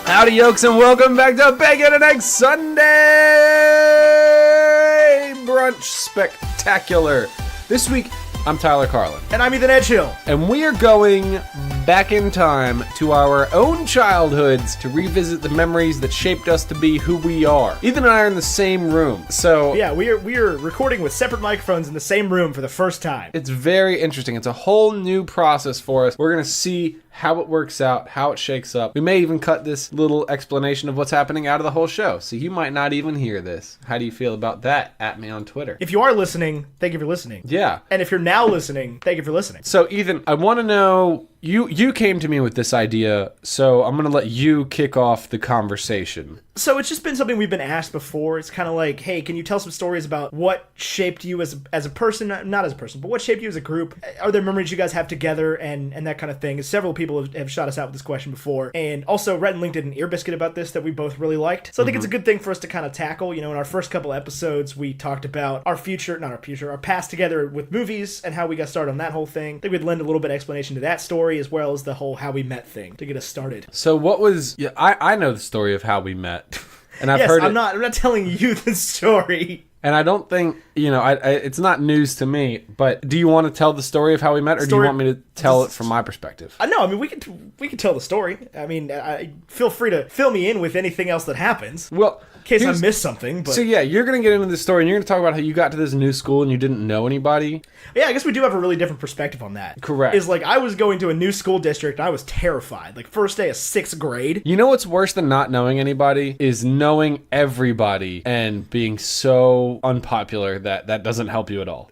Howdy, yokes, and welcome back to Bacon and Eggs Sunday Brunch Spectacular. This week, I'm Tyler Carlin. And I'm Ethan Edgehill. And we are going back in time to our own childhoods to revisit the memories that shaped us to be who we are. Ethan and I are in the same room, so... Yeah, we are recording with separate microphones in the same room for the first time. It's very interesting. It's a whole new process for us. We're going to see how it works out, how it shakes up. We may even cut this little explanation of what's happening out of the whole show, so you might not even hear this. How do you feel about that? At me on Twitter. If you are listening, thank you for listening. Yeah. And if you're now listening, thank you for listening. So, Ethan, I want to know, you came to me with this idea, so I'm going to let you kick off the conversation. So it's just been something we've been asked before. It's kind of like, hey, can you tell some stories about what shaped you as a person, not as a person, but what shaped you as a group? Are there memories you guys have together and that kind of thing? Several people have shot us out with this question before. And also, Rhett and Link did an ear biscuit about this that we both really liked. So I think it's a good thing for us to kind of tackle. You know, in our first couple episodes, we talked about our past together with movies and how we got started on that whole thing. I think we'd lend a little bit of explanation to that story as well as the whole how we met thing to get us started. So what was... Yeah, I know the story of how we met. And I've heard I'm not telling you the story. And I don't think, it's not news to me, but do you want to tell the story of how we met, or do you want me to tell it from my perspective? No, I mean, we can tell the story. I mean, feel free to fill me in with anything else that happens. Well, in case I missed something. But... So yeah, you're going to get into the story, and you're going to talk about how you got to this new school and you didn't know anybody. Yeah, I guess we do have a really different perspective on that. Correct. Is like, I was going to a new school district, and I was terrified. Like, first day of 6th grade. You know what's worse than not knowing anybody is knowing everybody and being so unpopular that doesn't help you at all.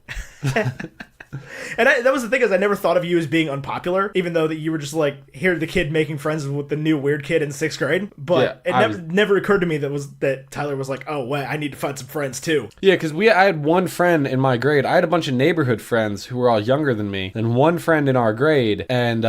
And that was the thing, is I never thought of you as being unpopular, even though that you were just like, here, the kid making friends with the new weird kid in 6th grade. But yeah, never occurred to me that Tyler was like, oh, wait, I need to find some friends too. Yeah, because I had one friend in my grade. I had a bunch of neighborhood friends who were all younger than me, and one friend in our grade, and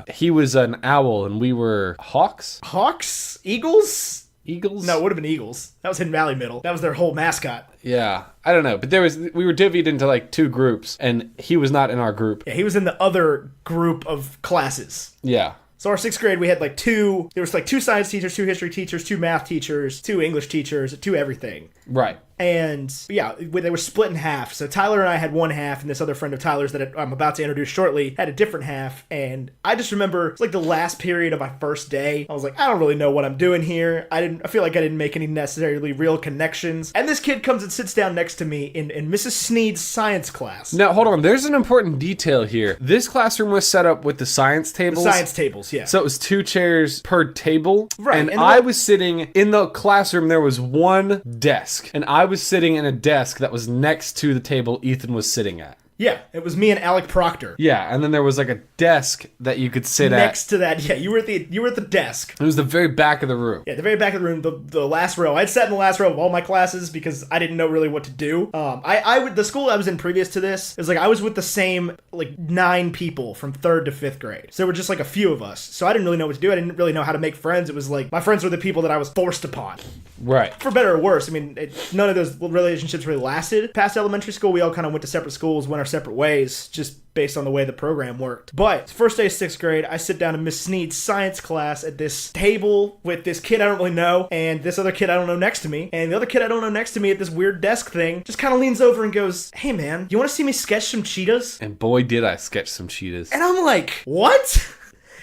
he was an owl, and we were hawks? Hawks? Eagles? Eagles? No, it would have been Eagles. That was Hidden Valley Middle. That was their whole mascot. Yeah, I don't know, but we were divvied into like two groups, and he was not in our group. Yeah, he was in the other group of classes. Yeah. So our 6th grade, we had there was like 2 science teachers, 2 history teachers, 2 math teachers, 2 English teachers, 2 everything. Right. And yeah, they were split in half. So Tyler and I had one half, and this other friend of Tyler's that I'm about to introduce shortly had a different half. And I just remember it's like the last period of my first day. I was like, I don't really know what I'm doing here. I feel like I didn't make any necessarily real connections. And this kid comes and sits down next to me in Mrs. Sneed's science class. Now, hold on. There's an important detail here. This classroom was set up with the science tables. The science tables, yeah. So it was 2 chairs per table. Right. And I was sitting in the classroom. There was one desk, and I was sitting in a desk that was next to the table Ethan was sitting at. Yeah, it was me and Alec Proctor. Yeah, and then there was like a desk that you could sit next to that. Yeah, you were at the desk. It was the very back of the room. Yeah, the very back of the room, the last row. I'd sat in the last row of all my classes because I didn't know really what to do. The school I was in previous to this is like I was with the same like 9 people from 3rd to 5th grade. So there were just like a few of us. So I didn't really know what to do. I didn't really know how to make friends. It was like my friends were the people that I was forced upon. Right. For better or worse. I mean, none of those relationships really lasted. Past elementary school, we all kind of went to separate schools, went our separate ways, just based on the way the program worked. But first day of 6th grade, I sit down in Miss Sneed's science class at this table with this kid I don't really know and this other kid I don't know next to me. And the other kid I don't know next to me at this weird desk thing just kind of leans over and goes, hey man, you want to see me sketch some cheetahs? And boy, did I sketch some cheetahs. And I'm like, what?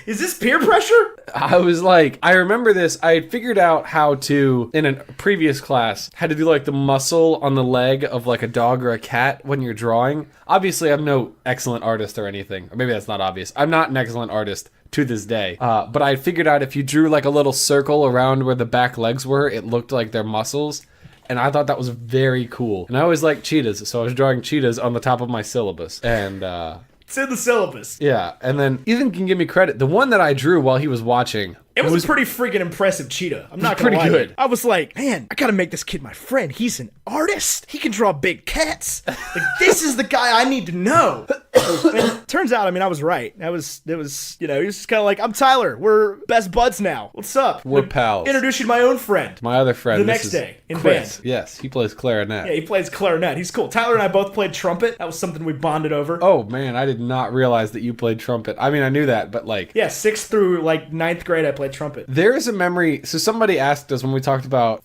Is this peer pressure? I was like, I remember this. I had figured out how to, in a previous class, how to do like the muscle on the leg of like a dog or a cat when you're drawing. Obviously, I'm no excellent artist or anything. Or maybe that's not obvious. I'm not an excellent artist to this day. But I figured out if you drew like a little circle around where the back legs were, it looked like their muscles. And I thought that was very cool. And I always liked cheetahs, so I was drawing cheetahs on the top of my syllabus. And, it's in the syllabus. Yeah, and then Ethan can give me credit. The one that I drew while he was watching... It was a pretty freaking impressive cheetah. I'm not gonna lie. Pretty good. I was like, man, I gotta make this kid my friend. He's an artist. He can draw big cats. Like, this is the guy I need to know. And turns out, I mean, I was right. He was just kind of like, I'm Tyler. We're best buds now. What's up? We're pals. Introduce you to my own friend. My other friend. The next day in band. Yes, he plays clarinet. Yeah, he plays clarinet. He's cool. Tyler and I both played trumpet. That was something we bonded over. Oh, man, I did not realize that you played trumpet. I mean, I knew that, but like... Yeah, 6th through, 9th grade, I played play trumpet. There is a memory. So somebody asked us when we talked about,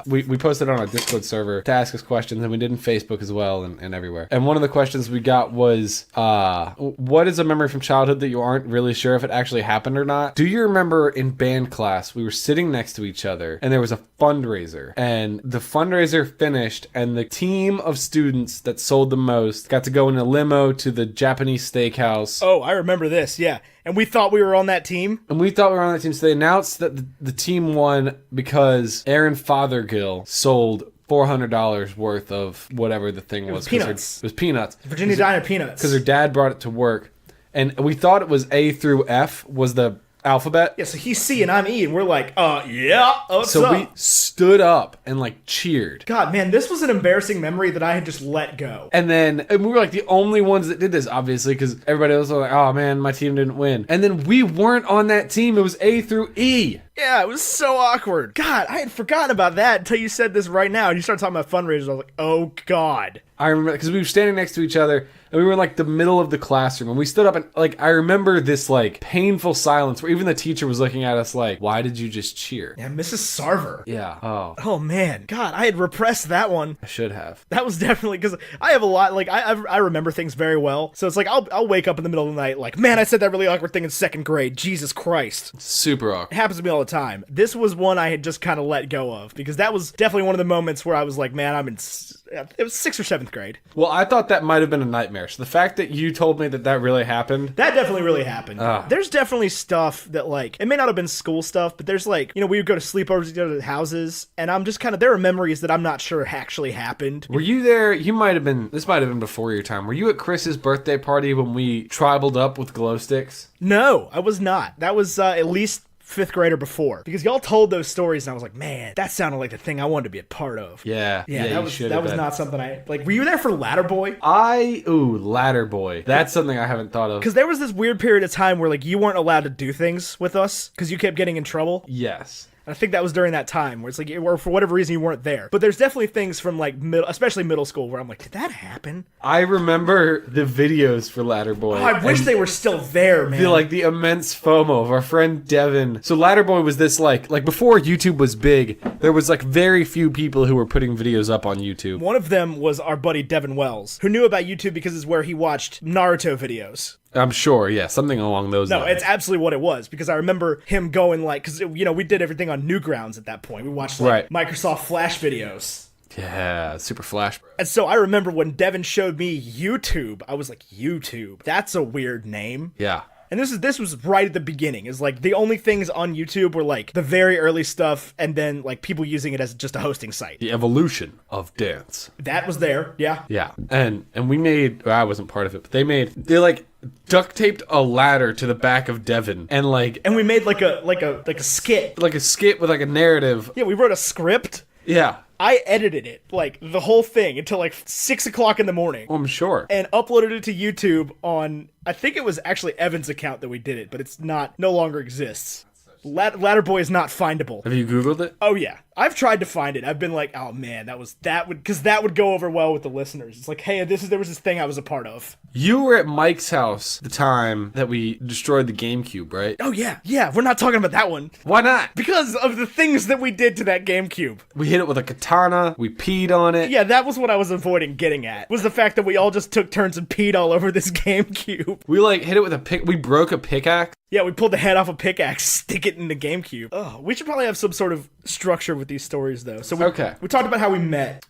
we posted on our Discord server to ask us questions, and we did in Facebook as well and everywhere. And one of the questions we got was, what is a memory from childhood that you aren't really sure if it actually happened or not? Do you remember in band class, we were sitting next to each other and there was a fundraiser, and the fundraiser finished and the team of students that sold the most got to go in a limo to the Japanese steakhouse. Oh, I remember this, yeah. And we thought we were on that team? And we thought we were on that team, so they announced that the team won because Aaron Fothergill sold $400 worth of whatever the thing was. Peanuts. It was peanuts. Virginia Diner peanuts. Because her dad brought it to work. And we thought it was A through F was the alphabet. Yeah, so he's C and I'm E, and we're like, yeah, what's up? So we stood up and like cheered. God, man, this was an embarrassing memory that I had just let go. And we were like the only ones that did this, obviously, because everybody else was like, oh man, my team didn't win. And then we weren't on that team. It was A through E. Yeah, it was so awkward. God, I had forgotten about that until you said this right now. And you started talking about fundraisers. I was like, oh, God. I remember, because we were standing next to each other, and we were in, like, the middle of the classroom. And we stood up, and, like, I remember this, like, painful silence where even the teacher was looking at us like, why did you just cheer? Yeah, Mrs. Sarver. Yeah. Oh. Oh, man. God, I had repressed that one. I should have. That was definitely, because I have a lot, like, I remember things very well. So it's like, I'll wake up in the middle of the night like, man, I said that really awkward thing in second grade. Jesus Christ. Super awkward. It happens to me all the time. This was one I had just kind of let go of, because that was definitely one of the moments where I was like, man, it was 6th or 7th grade. Well, I thought that might have been a nightmare. So the fact that you told me that really happened. That definitely really happened. There's definitely stuff that, like, it may not have been school stuff, but there's, like, we would go to sleepovers together to houses, and I'm just kind of, there are memories that I'm not sure actually happened. Were you there? This might have been before your time. Were you at Chris's birthday party when we tribaled up with glow sticks? No, I was not. That was at least 5th grade or before, because y'all told those stories and I was like, man, that sounded like the thing I wanted to be a part of. Yeah, that was not something I like. Were you there for Ladder Boy? Ladder Boy. That's something I haven't thought of. Because there was this weird period of time where, like, you weren't allowed to do things with us because you kept getting in trouble. Yes. I think that was during that time where it's like, or for whatever reason you weren't there. But there's definitely things from, like, especially middle school, where I'm like, did that happen? I remember the videos for Ladder Boy. Oh, I wish they were still there, man. The immense FOMO of our friend Devin. So Ladder Boy was this, like before YouTube was big, there was, like, very few people who were putting videos up on YouTube. One of them was our buddy Devin Wells, who knew about YouTube because it's where he watched Naruto videos. I'm sure, yeah, something along those lines. No, it's absolutely what it was, because I remember him going, like, because, we did everything on Newgrounds at that point. We watched, like, Microsoft Flash videos. Yeah, Super Flash. And so I remember when Devin showed me YouTube, I was like, YouTube? That's a weird name. Yeah. And this was right at the beginning. It's like the only things on YouTube were, like, the very early stuff, and then, like, people using it as just a hosting site. The evolution of dance. That was there, yeah. Yeah. And we made, I wasn't part of it, but they like duct taped a ladder to the back of Devin, and we made like a skit. Like a skit with, like, a narrative. Yeah, we wrote a script. Yeah. I edited it, like, the whole thing until, like, 6 o'clock in the morning. Oh, I'm sure. And uploaded it to YouTube on, I think it was actually Evan's account that we did it, but it's no longer exists. Ladder Boy is not findable. Have you Googled it? Oh, yeah. I've tried to find it. I've been like, oh, man, because that would go over well with the listeners. It's like, hey, there was this thing I was a part of. You were at Mike's house the time that we destroyed the GameCube, right? Oh, yeah. Yeah, we're not talking about that one. Why not? Because of the things that we did to that GameCube. We hit it with a katana. We peed on it. Yeah, that was what I was avoiding getting at, was the fact that we all just took turns and peed all over this GameCube. We, like, hit it with a pick. We broke a pickaxe. Yeah, we pulled the head off a pickaxe, stick it in the GameCube. Oh, we should probably have some sort of structure with these stories, though. So we talked about how we met.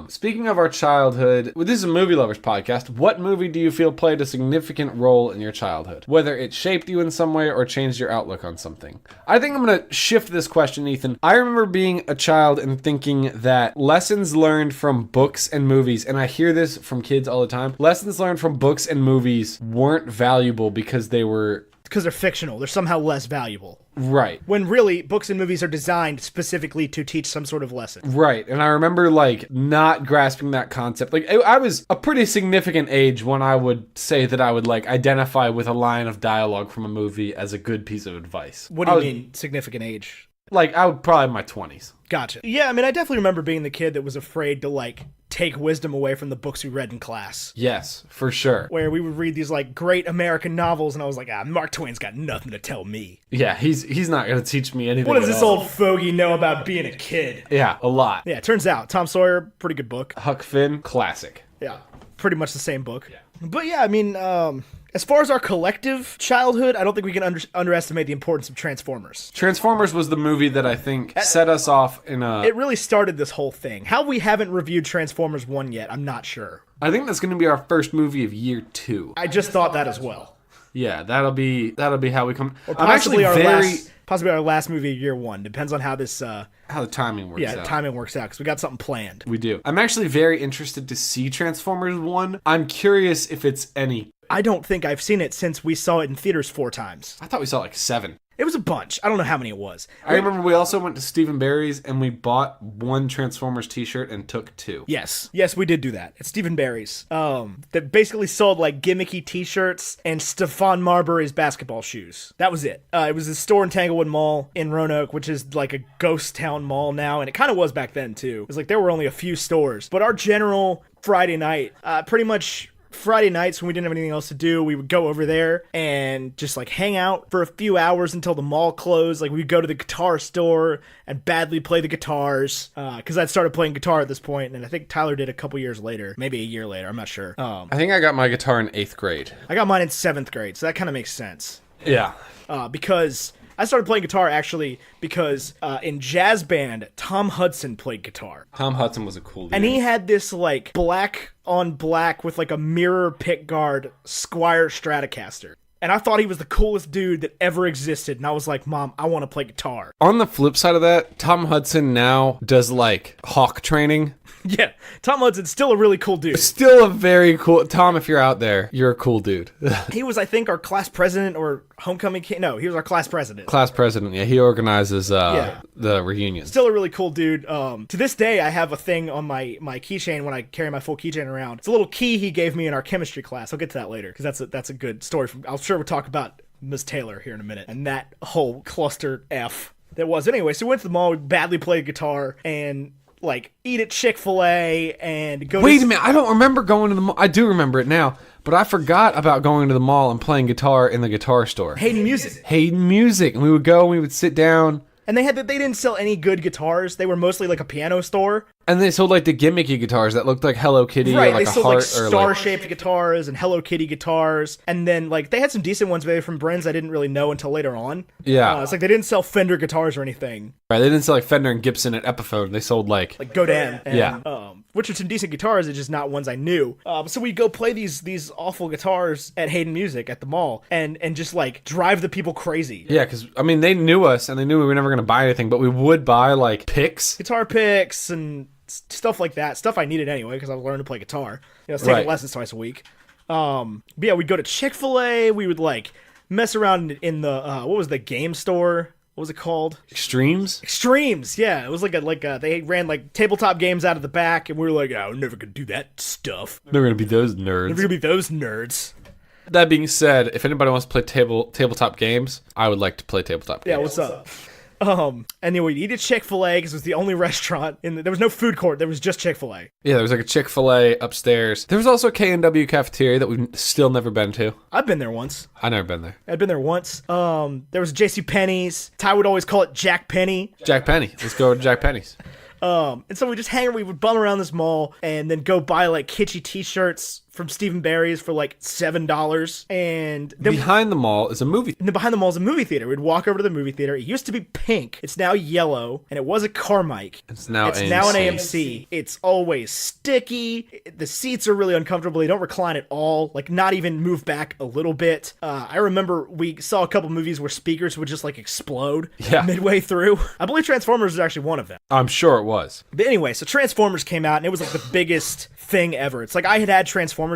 Speaking of our childhood, this is a movie lovers podcast. What movie do you feel played a significant role in your childhood? Whether it shaped you in some way or changed your outlook on something. I think I'm going to shift this question, Ethan. I remember being a child and thinking that lessons learned from books and movies, and I hear this from kids all the time, lessons learned from books and movies weren't valuable because they're fictional. They're somehow less valuable. Right. When really, books and movies are designed specifically to teach some sort of lesson. Right. And I remember, like, not grasping that concept. Like, I was a pretty significant age when I would say that I would, like, identify with a line of dialogue from a movie as a good piece of advice. What do you mean, significant age? Like, I would probably in my 20s. Gotcha. Yeah, I mean, I definitely remember being the kid that was afraid to, like, take wisdom away from the books we read in class. Yes, for sure. Where we would read these, like, great American novels, and I was like, Mark Twain's got nothing to tell me. Yeah, he's not going to teach me anything. What does this old fogey know about being a kid? Yeah, a lot. Yeah, it turns out. Tom Sawyer, pretty good book. Huck Finn, classic. Yeah, pretty much the same book. Yeah. But yeah, I mean, as far as our collective childhood, I don't think we can underestimate the importance of Transformers. Transformers was the movie that I think set us off in a... It really started this whole thing. How we haven't reviewed Transformers 1 yet, I'm not sure. I think that's going to be our first movie of year 2. I just thought that as well. Yeah, that'll be how we come... Or possibly possibly our last movie of year 1. Depends on how this... how the timing works out. Yeah, timing works out, because we got something planned. We do. I'm actually very interested to see Transformers 1. I'm curious if it's any... I don't think I've seen it since we saw it in theaters 4 times. I thought we saw like 7. It was a bunch. I don't know how many it was. I remember we also went to Stephen Barry's and we bought 1 Transformers t-shirt and took 2. Yes, we did do that. It's Stephen Barry's. That basically sold like gimmicky t-shirts and Stephon Marbury's basketball shoes. That was it. It was a store in Tanglewood Mall in Roanoke, which is like a ghost town mall now, and it kind of was back then too. It was like there were only a few stores. But our general Friday night, pretty much... Friday nights when we didn't have anything else to do, we would go over there and just like hang out for a few hours until the mall closed. Like we'd go to the guitar store and badly play the guitars because I'd started playing guitar at this point, and I think Tyler did a couple years later, maybe a year later, I'm not sure. I think I got my guitar in 8th grade. I got mine in 7th grade, so that kind of makes sense. Yeah. Because I started playing guitar actually because in jazz band, Tom Hudson played guitar. Tom Hudson was a cool dude. And he had this like black on black with like a mirror pickguard Squier Stratocaster. And I thought he was the coolest dude that ever existed. And I was like, Mom, I want to play guitar. On the flip side of that, Tom Hudson now does like hawk training. Yeah, Tom Hudson's still a really cool dude. Still a very cool... Tom, if you're out there, you're a cool dude. He was, I think, our class president or homecoming... No, he was our class president. Class president, yeah. He organizes the reunions. Still a really cool dude. To this day, I have a thing on my keychain when I carry my full keychain around. It's a little key he gave me in our chemistry class. I'll get to that later, because that's a good story. I'm sure we'll talk about Ms. Taylor here in a minute. And that whole cluster F that was. Anyway, so we went to the mall, we badly played guitar, and... like, eat at Chick-fil-A and go Wait a minute, I don't remember going to the mall. I do remember it now, but I forgot about going to the mall and playing guitar in the guitar store. Hayden Music. Hayden Music. And we would go and we would sit down. And they didn't sell any good guitars. They were mostly like a piano store. And they sold like the gimmicky guitars that looked like Hello Kitty or like they a sold heart like star-shaped guitars and Hello Kitty guitars. And then like they had some decent ones maybe from brands I didn't really know until later on. Yeah. It's like they didn't sell Fender guitars or anything. Right, they didn't sell like Fender and Gibson at Epiphone. They sold like Godin. And, yeah. Which are some decent guitars, it's just not ones I knew. So we'd go play these awful guitars at Hayden Music at the mall and just like drive the people crazy. Yeah, because I mean they knew us and they knew we were never going to buy anything, but we would buy like picks. Guitar picks and stuff like that. Stuff I needed anyway because I was learning to play guitar. I was taking lessons twice a week. But yeah, we'd go to Chick-fil-A. We would like mess around in the, what was the game store? What was it called? Extremes, yeah. It was like they ran like tabletop games out of the back, and we were like, oh, we're never gonna do that stuff. Never gonna be those nerds. That being said, if anybody wants to play tabletop games, I would like to play tabletop games. Yeah, what's up? And then we'd eat at Chick-fil-A because it was the only restaurant. There was no food court. There was just Chick-fil-A. Yeah, there was like a Chick-fil-A upstairs. There was also a K&W cafeteria that we've still never been to. I've been there once. I've never been there. I'd been there once. There was J.C. Penney's. Ty would always call it Jack Penny. Jack Penny. Let's go to Jack Penny's. And so we just we would bum around this mall and then go buy like kitschy t-shirts from Stephen Barry's for like $7. And then behind the mall is a movie. And then behind the mall is a movie theater. We'd walk over to the movie theater. It used to be pink. It's now yellow. And it was a Carmike. It's now an AMC. It's always sticky. The seats are really uncomfortable. They don't recline at all. Like not even move back a little bit. I remember we saw a couple movies where speakers would just like explode midway through. I believe Transformers is actually one of them. I'm sure it was. But anyway, so Transformers came out and it was like the biggest thing ever. It's like I had Transformers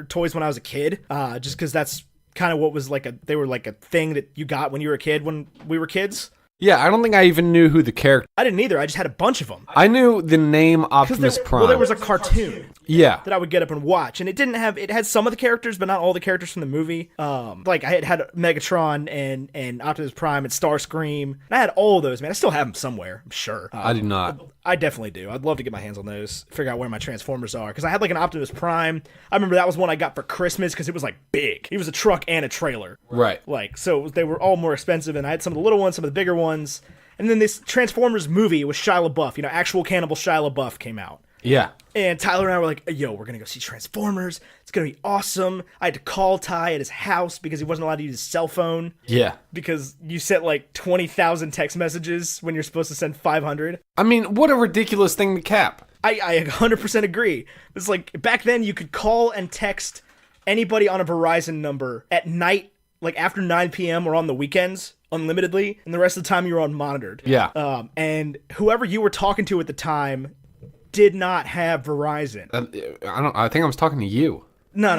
toys when I was a kid, just because that's kind of what was like they were like a thing that you got when you were a kid when we were kids. Yeah, I don't think I even knew who the character. I didn't either. I just had a bunch of them. I knew the name Optimus Prime. Well, there was a cartoon. Yeah. That I would get up and watch, and it had some of the characters, but not all the characters from the movie. Like I had Megatron and Optimus Prime and Starscream. And I had all of those, man. I still have them somewhere, I'm sure. I do not. I definitely do. I'd love to get my hands on those, figure out where my Transformers are, because I had like an Optimus Prime. I remember that was one I got for Christmas because it was like big. He was a truck and a trailer. Right. Like, so they were all more expensive, and I had some of the little ones, some of the bigger ones. And then this Transformers movie with Shia LaBeouf, actual cannibal Shia LaBeouf came out. Yeah. And Tyler and I were like, yo, we're going to go see Transformers. It's going to be awesome. I had to call Ty at his house because he wasn't allowed to use his cell phone. Yeah. Because you sent like 20,000 text messages when you're supposed to send 500. I mean, what a ridiculous thing to cap. I 100% agree. It's like, back then you could call and text anybody on a Verizon number at night, like after 9 p.m. or on the weekends, unlimitedly, and the rest of the time you were unmonitored. Yeah. And whoever you were talking to at the time did not have Verizon. I think I was talking to you. No.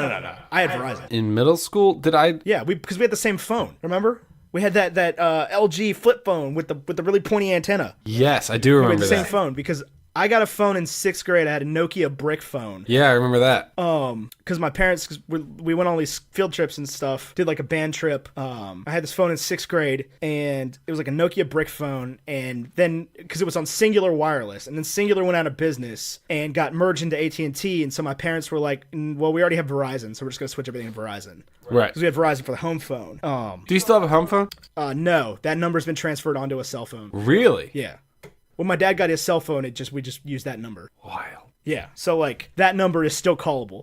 I had Verizon. In middle school, did I? Yeah, because we had the same phone. Remember? We had that LG flip phone with the really pointy antenna. Yes, I do remember We had the that. same phone because I got a phone in 6th grade. I had a Nokia brick phone. Yeah, I remember that. Because my parents, we went on all these field trips and stuff, did like a band trip. I had this phone in 6th grade, and it was like a Nokia brick phone, and then, because it was on Singular Wireless, and then Singular went out of business and got merged into AT&T, and so my parents were like, well, we already have Verizon, so we're just going to switch everything to Verizon. Right. Because we had Verizon for the home phone. Do you still have a home phone? No, that number's been transferred onto a cell phone. Really? Yeah. When my dad got his cell phone, we just used that number. Wild. Yeah, so like that number is still callable.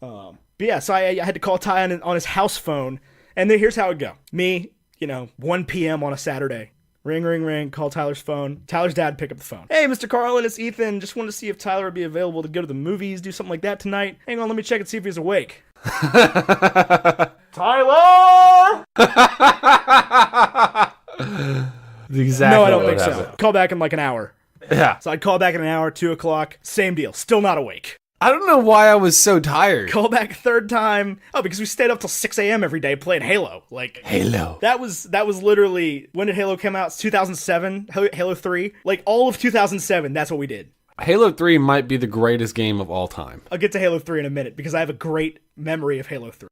But yeah, so I had to call Ty on his house phone, and then here's how it go. Me, 1 p.m. on a Saturday. Ring, ring, ring, call Tyler's phone. Tyler's dad pick up the phone. Hey, Mr. Carlin, it's Ethan. Just wanted to see if Tyler would be available to go to the movies, do something like that tonight. Hang on, let me check and see if he's awake. Tyler! Exactly. No, I don't think so. Call back in like an hour. Yeah. So I'd call back in an hour, 2 o'clock. Same deal. Still not awake. I don't know why I was so tired. Call back a third time. Oh, because we stayed up till 6 a.m. every day playing Halo. Like Halo. That was literally, when did Halo come out? It's 2007. Halo 3. Like all of 2007. That's what we did. Halo 3 might be the greatest game of all time. I'll get to Halo 3 in a minute because I have a great memory of Halo 3.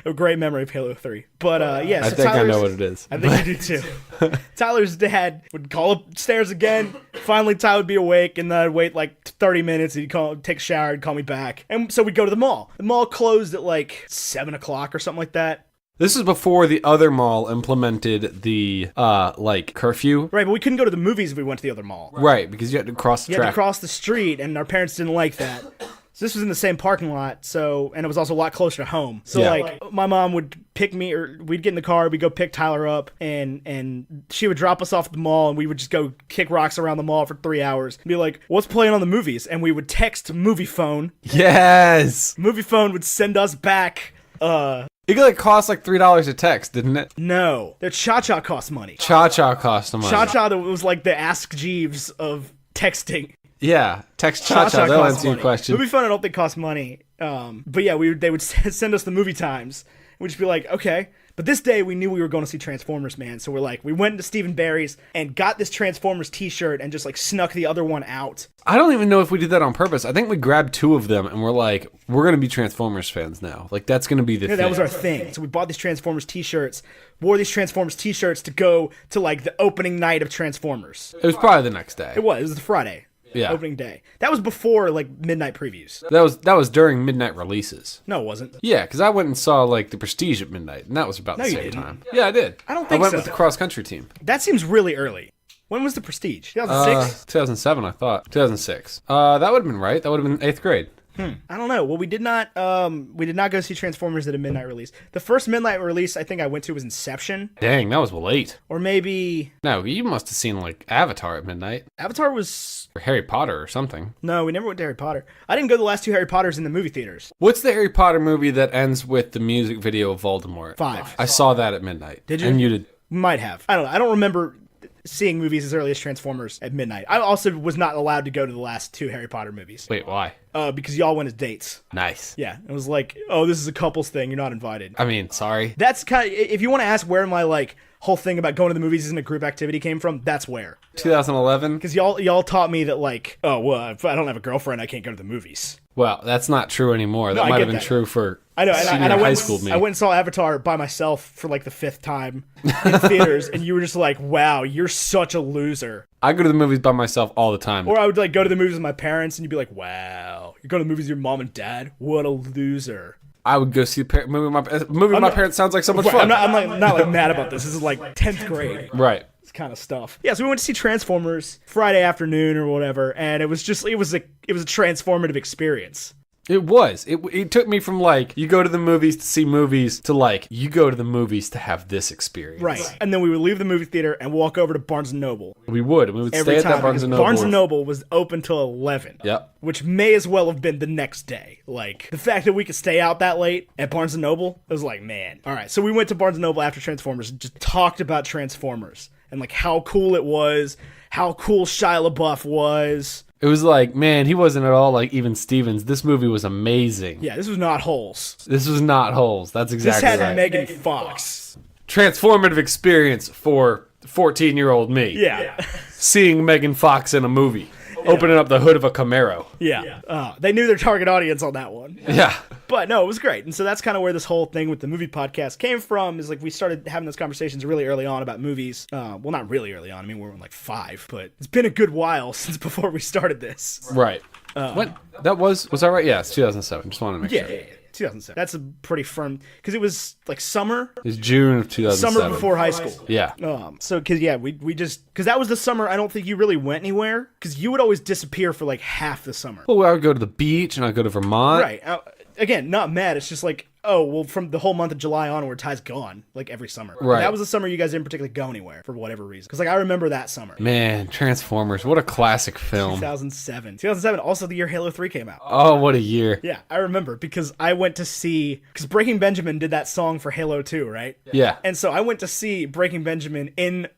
A great memory of Halo 3. But yeah, so I think I know what it is. I think you do too. Tyler's dad would call upstairs again. Finally, Tyler would be awake, and then I'd wait like 30 minutes. He'd take a shower, he'd call me back. And so we'd go to the mall. The mall closed at like 7 o'clock or something like that. This is before the other mall implemented the, curfew. Right, but we couldn't go to the movies if we went to the other mall. Right, because you had to cross the You track. had to cross the street, and our parents didn't like that. So this was in the same parking lot, and it was also a lot closer to home. So, Yeah. my mom would pick me, or we'd get in the car, we'd go pick Tyler up, and she would drop us off at the mall, and we would just go kick rocks around the mall for 3 hours. And be like, what's playing on the movies? And we would text Movie Phone. Yes! Movie Phone would send us back, It cost like $3 a text, didn't it? no. Their Cha-Cha cost money. Cha-Cha cost money. Cha-Cha was like the Ask Jeeves of texting. Yeah, text Cha-Cha, that'll answer your question. Movie Phone I don't think cost money. But yeah, they would send us the movie times. We'd just be like, okay. But this day we knew we were going to see Transformers, man. So we went into Stephen Barry's and got this Transformers t-shirt and just like snuck the other one out. I don't even know if we did that on purpose. I think we grabbed 2 of them and we're like, we're going to be Transformers fans now. Like, that's going to be the thing. That was our thing. So we bought these Transformers t-shirts, wore these Transformers t-shirts to go to like the opening night of Transformers. It was probably the next day. It was the Friday. Yeah. Opening day. That was before like midnight previews. That was during midnight releases. No, it wasn't. Yeah, because I went and saw like The Prestige at midnight, and that was about the you same didn't. time. Yeah, I did. I don't think I went so. with the cross country team. That seems really early. When was the Prestige? 2006? 2007, I thought. 2006. That would have been right. That would have been 8th grade. I don't know. Well, we did not go see Transformers at a midnight release. The first midnight release I think I went to was Inception, Dang, that was late. or maybe No, you must have seen like Avatar at midnight, Avatar was. or Harry Potter or something. No, we never went to Harry Potter. I didn't go to the last 2 Harry Potters in the movie theaters. What's the Harry Potter movie that ends with the music video of Voldemort? 5. I saw that at midnight. Did you? And you did. Might have. I don't know. I don't remember seeing movies as early as Transformers at midnight. I also was not allowed to go to the last 2 Harry Potter movies. Wait, why? Because y'all went as dates. Nice. Yeah, it was like, oh, this is a couples thing. You're not invited. I mean, sorry. That's kind of, if you want to ask where my like whole thing about going to the movies isn't a group activity came from, that's where. 2011. Because y'all taught me that, like, oh, well, if I don't have a girlfriend, I can't go to the movies. Well, that's not true anymore. That I might get have been that. true for I know, senior and I high went, school me. I went and saw Avatar by myself for like the 5th time in theaters, and you were just like, wow, you're such a loser. I go to the movies by myself all the time. Or I would like go to the movies with my parents, and you'd be like, wow, you're going to the movies with your mom and dad? What a loser. I would go see a movie with my parents. Sounds like so much Right, fun. I'm not like mad about this. This is like 10th grade. Right. Kind of stuff. Yeah, so we went to see Transformers Friday afternoon or whatever, and it was a transformative experience. It was. It took me from like, you go to the movies to see movies to like, you go to the movies to have this experience. Right. And then we would leave the movie theater and walk over to Barnes & Noble. We would Every stay at time, that Barnes & because Noble. Barnes & Noble was open till 11. Yep. Which may as well have been the next day. Like, the fact that we could stay out that late at Barnes & Noble, it was like, man. All right, so we went to Barnes & Noble after Transformers and just talked about Transformers. And like how cool it was, how cool Shia LaBeouf was. It was like, man, he wasn't at all like Even Stevens. This movie was amazing. Yeah, this was not Holes. This was not Holes. That's exactly This had right. Megan Fox. Transformative experience for 14-year-old me. Yeah. Seeing Megan Fox in a movie. Opening up the hood of a Camaro. Yeah. They knew their target audience on that one. Yeah. But no, it was great. And so that's kind of where this whole thing with the movie podcast came from, is like we started having those conversations really early on about movies. Well, not really early on. I mean, we were in like 5, but it's been a good while since before we started this. Right. What? That was that right? Yeah, it's 2007. Just wanted to make sure. Yeah. 2007. That's a pretty firm, because it was like summer. It was June of 2007. Summer before high school. Yeah. So, because because that was the summer I don't think you really went anywhere, because you would always disappear for like half the summer. Well, I would go to the beach and I'd go to Vermont. Right. Again, not mad. It's just like, oh, well, from the whole month of July onward, Ty's gone, like every summer. Right. And that was the summer you guys didn't particularly go anywhere for whatever reason. Because like I remember that summer. Man, Transformers, what a classic film. 2007. 2007, also the year Halo 3 came out. Oh, what a year. Yeah, I remember, because I went to see, because Breaking Benjamin did that song for Halo 2, right? Yeah. And so I went to see Breaking Benjamin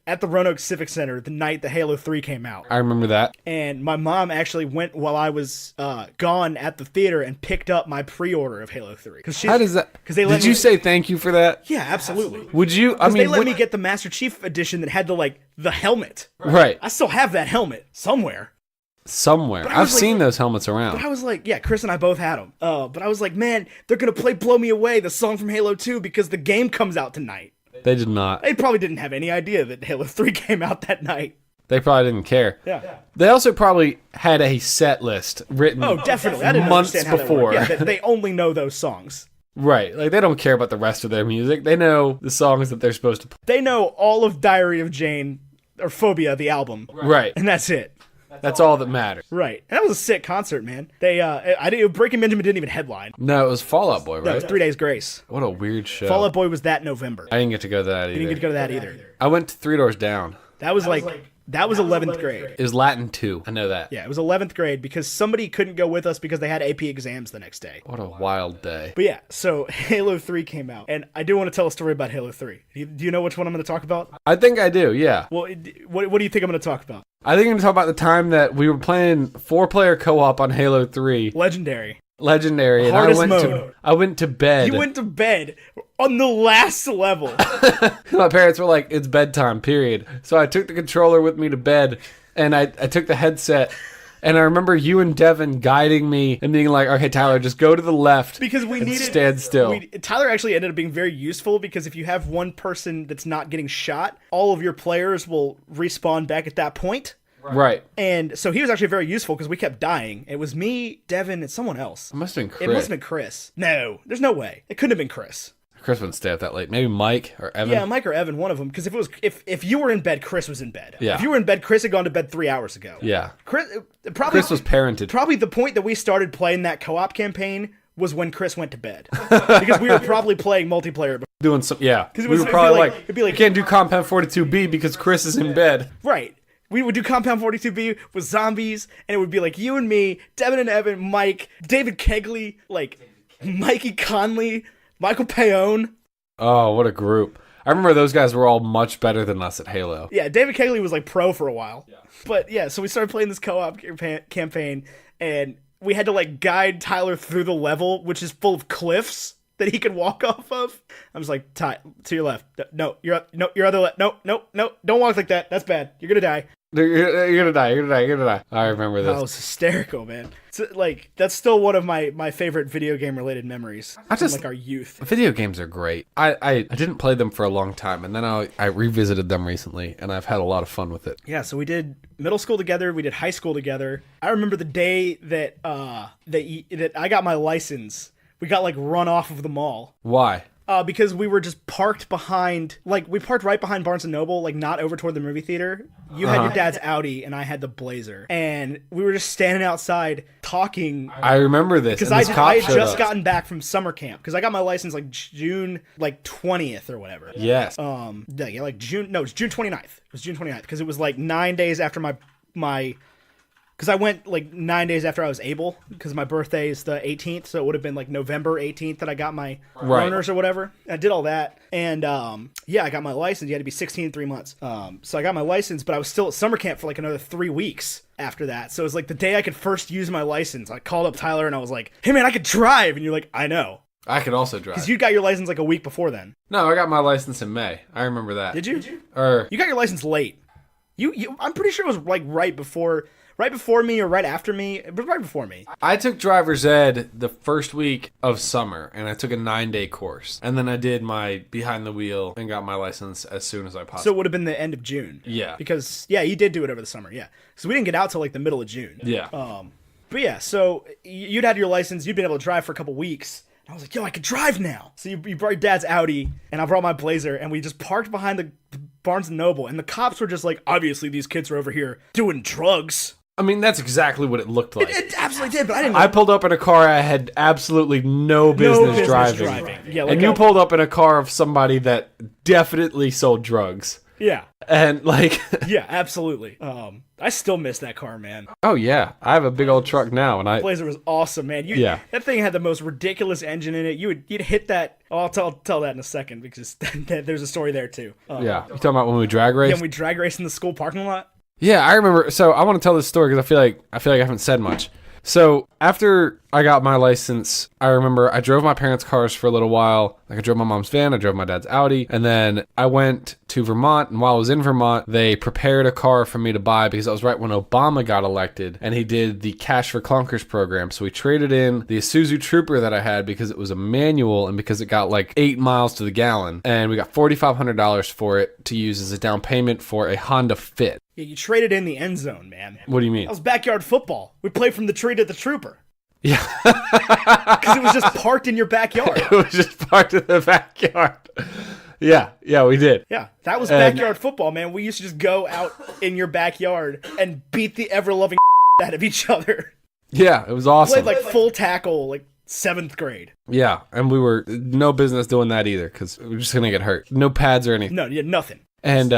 at the Roanoke Civic Center the night that Halo 3 came out. I remember that. And my mom actually went while I was gone at the theater and picked up my pre-order of Halo 3. How does that? Because they let Did you say thank you for that? Yeah, absolutely. Would you? I mean, they let me get the Master Chief edition that had the helmet. Right. I still have that helmet somewhere. Somewhere. I was I've like- seen those helmets around. But I was like, yeah, Chris and I both had them. But I was like, man, they're gonna play "Blow Me Away," the song from Halo 2, because the game comes out tonight. They did not. They probably didn't have any idea that Halo 3 came out that night. They probably didn't care. Yeah. They also probably had a set list written. Oh, definitely. I didn't months understand how before. that worked. Yeah, they only know those songs. Right. Like, they don't care about the rest of their music. They know the songs that they're supposed to play. They know all of Diary of Jane, or Phobia, the album. Right. And that's it. That's all that matters. Right. And that was a sick concert, man. Breaking Benjamin didn't even headline. No, it was Fall Out Boy, That right? was 3 Days Grace. What a weird show. Fall Out Boy was that November. I didn't get to go to that either. Didn't get to go to that either. I went to Three Doors Down. That was 11th grade. It was Latin 2. I know that. Yeah, it was 11th grade because somebody couldn't go with us because they had AP exams the next day. What a wild day. But yeah, so Halo 3 came out, and I do want to tell a story about Halo 3. Do you know which one I'm going to talk about? I think I do, yeah. Well, what do you think I'm going to talk about? I think I'm going to talk about the time that we were playing 4-player co-op on Halo 3. Legendary. Legendary. And Hardest I went to bed. You went to bed on the last level. My parents were like, it's bedtime, period. So I took the controller with me to bed, and I took the headset, and I remember you and Devin guiding me and being like, okay, Tyler, just go to the left Because we and needed stand still. Tyler actually ended up being very useful because if you have one person that's not getting shot, all of your players will respawn back at that point. Right. And so he was actually very useful because we kept dying. It was me, Devin, and someone else. It must have been Chris. It must have been Chris. No, there's no way. It couldn't have been Chris. Chris wouldn't stay up that late. Maybe Mike or Evan. Yeah, Mike or Evan, one of them. Because if you were in bed, Chris was in bed. Yeah. If you were in bed, Chris had gone to bed 3 hours ago. Yeah. Chris Chris was parented. Probably the point that we started playing that co-op campaign was when Chris went to bed. Because we were probably playing multiplayer. Doing some, yeah. It We was- were probably it'd be like- we can't do Compound 42B because Chris is in bed. Right. We would do Compound 42B with zombies, and it would be like you and me, Devin and Evan, Mike, David Kegley, like Mikey Conley, Michael Paone. Oh, what a group. I remember those guys were all much better than us at Halo. Yeah, David Kegley was like pro for a while. Yeah. But yeah, so we started playing this co-op campaign, and we had to like guide Tyler through the level, which is full of cliffs. that he could walk off of. I was like, Ty, to your left. No, your other left. No, don't walk like that. That's bad. You're gonna die. You're gonna die. I remember this. That was hysterical, man. So, like, that's still one of my favorite video game related memories from like our youth. Video games are great. I didn't play them for a long time, and then I revisited them recently, and I've had a lot of fun with it. Yeah, so we did middle school together. We did high school together. I remember the day that that I got my license. We got like run off of the mall. Why? Because we were just parked behind, like, we parked right behind Barnes & Noble, like, not over toward the movie theater. You had your dad's Audi, and I had the Blazer. And we were just standing outside talking. I remember this. Because I had just gotten back from summer camp. Because I got my license, like, June, like, 20th or whatever. Yes. Yeah, like, June, no, it was June 29th. It was June 29th. Because it was, like, 9 days after my because I went like 9 days after I was able, because my birthday is the 18th, so it would have been like November 18th that I got my learners or whatever. I did all that, and yeah, I got my license. You had to be 16 in 3 months. So I got my license, but I was still at summer camp for like another 3 weeks after that. So it was like the day I could first use my license. I called up Tyler and I was like, "Hey man, I could drive," and you're like, "I know." I could also drive. Because you got your license like a week before then. No, I got my license in May. I remember that. Did you? Or you got your license late. You I'm pretty sure it was like right before me or right after me, but right before me. I took driver's ed the first week of summer, and I took a 9-day course. And then I did my behind the wheel and got my license as soon as I possibly. So it would have been the end of June. Yeah. Because, yeah, you did do it over the summer, yeah. So we didn't get out till like the middle of June. Yeah. But yeah, so you'd had your license, you'd been able to drive for a couple weeks. And I was like, yo, I could drive now. So you brought your dad's Audi, and I brought my Blazer, and we just parked behind the Barnes & Noble. And the cops were just like, obviously these kids are over here doing drugs. I mean, that's exactly what it looked like. It absolutely did, but I didn't know. I pulled up in a car I had absolutely no business driving. Yeah, like and you pulled up in a car of somebody that definitely sold drugs. Yeah. And like... yeah, absolutely. I still miss that car, man. Oh, yeah. I have a big old truck now, and Blazer was awesome, man. Yeah. That thing had the most ridiculous engine in it. You'd hit that... Oh, I'll tell that in a second, because there's a story there, too. Yeah. You talking about when we drag raced? Yeah, when we drag raced in the school parking lot? Yeah, I remember. So I want to tell this story because I feel like I haven't said much. So after I got my license, I remember I drove my parents' cars for a little while. Like I drove my mom's van, I drove my dad's Audi, and then I went to Vermont. And while I was in Vermont, they prepared a car for me to buy because that was right when Obama got elected, and he did the Cash for Clunkers program. So we traded in the Isuzu Trooper that I had because it was a manual and because it got like 8 miles to the gallon, and we got $4,500 for it to use as a down payment for a Honda Fit. Yeah, you traded in the end zone, man. What do you mean? That was backyard football. We played from the tree to the trooper. Yeah. Because it was just parked in your backyard. It was just parked in the backyard. Yeah, we did. Yeah, that was backyard football, man. We used to just go out in your backyard and beat the ever-loving out of each other. Yeah, it was awesome. Played like full tackle, like 7th grade. Yeah, and we were no business doing that either because we were just going to get hurt. No pads or anything. No, you had nothing. And